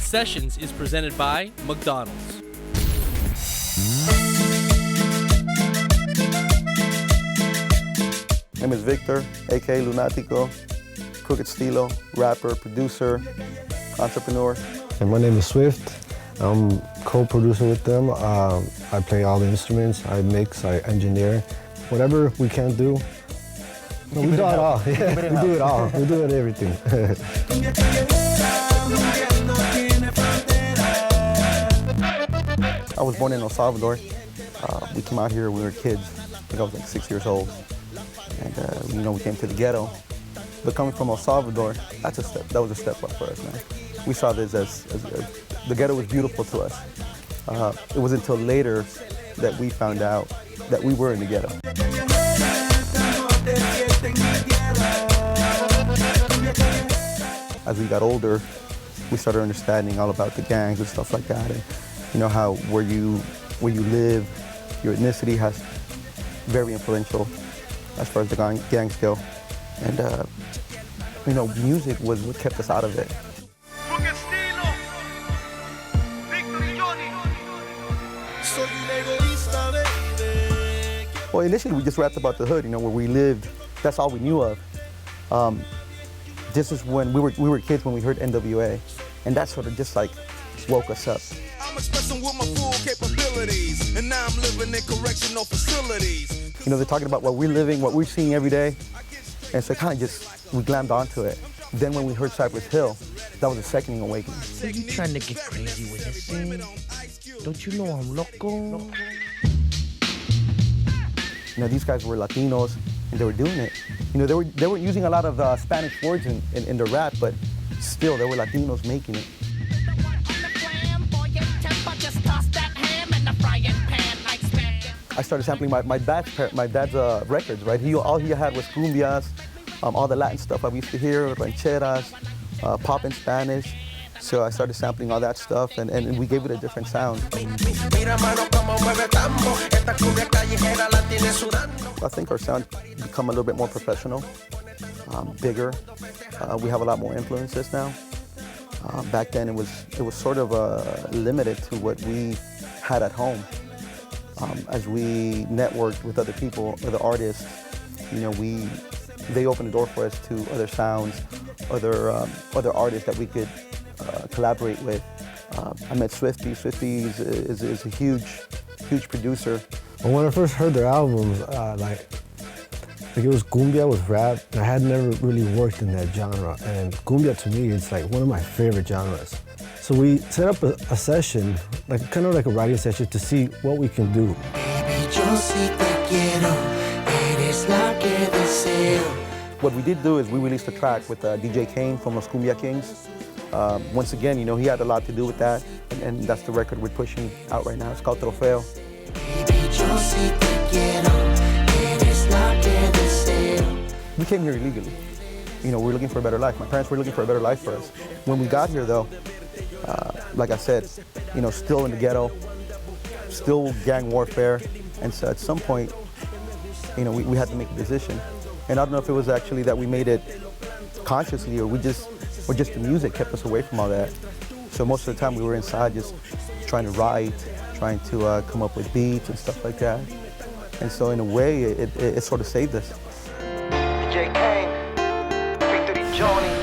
Sessions is presented by McDonald's. My name is Victor, aka Lunatico, Crooked Stilo, rapper, producer, entrepreneur. And my name is Swift. I'm co-producer with them. I play all the instruments, I mix, I engineer. Whatever we can't do, we do it all. Yeah, we do it all. We do it everything. I was born in El Salvador. We came out here when we were kids. I think I was like 6 years old. And we came to the ghetto. But coming from El Salvador, that was a step up for us, man. We saw this as the ghetto was beautiful to us. It wasn't until later that we found out that we were in the ghetto. As we got older, we started understanding all about the gangs and stuff like that, and how where you live, your ethnicity has very influential as far as the gangs go, and music was what kept us out of it. Well, initially we just rapped about the hood, where we lived. That's all we knew of. This is when we were kids when we heard NWA, and that sort of just like woke us up. I'm expressing with my full capabilities, and now I'm living in correctional facilities. They're talking about what we're living, what we're seeing every day, and so kind of just we glammed onto it. Then when we heard Cypress Hill, that was a second awakening. Are you trying to get crazy with this thing? Don't you know I'm loco? These guys were Latinos, and they were doing it. They were using a lot of Spanish words in their rap, but still, they were Latinos making it. I started sampling my dad's records, right? All he had was cumbias, all the Latin stuff I used to hear, rancheras, pop in Spanish. So I started sampling all that stuff, and we gave it a different sound. I think our sound become a little bit more professional, bigger. We have a lot more influences now. Back then, it was sort of limited to what we had at home. As we networked with other people, other artists, they opened the door for us to other sounds, other artists that we could collaborate with. I met Swifty. Swifty is a huge producer. When I first heard their albums, like it was cumbia with rap. I had never really worked in that genre, and cumbia to me is like one of my favorite genres. So we set up a session, kind of like a writing session, to see what we can do. What we did do is we released a track with DJ Kane from Los Cumbia Kings. Once again, he had a lot to do with that, and that's the record we're pushing out right now. It's called Trofeo. We came here illegally. We're looking for a better life. My parents were looking for a better life for us. When we got here, though, like I said, still in the ghetto, still gang warfare, and so at some point, we had to make a decision. And I don't know if it was actually that we made it consciously, or just the music kept us away from all that. So most of the time we were inside just trying to write, trying to come up with beats and stuff like that. And so in a way, it sort of saved us. DJ Kane, Victor Johnny.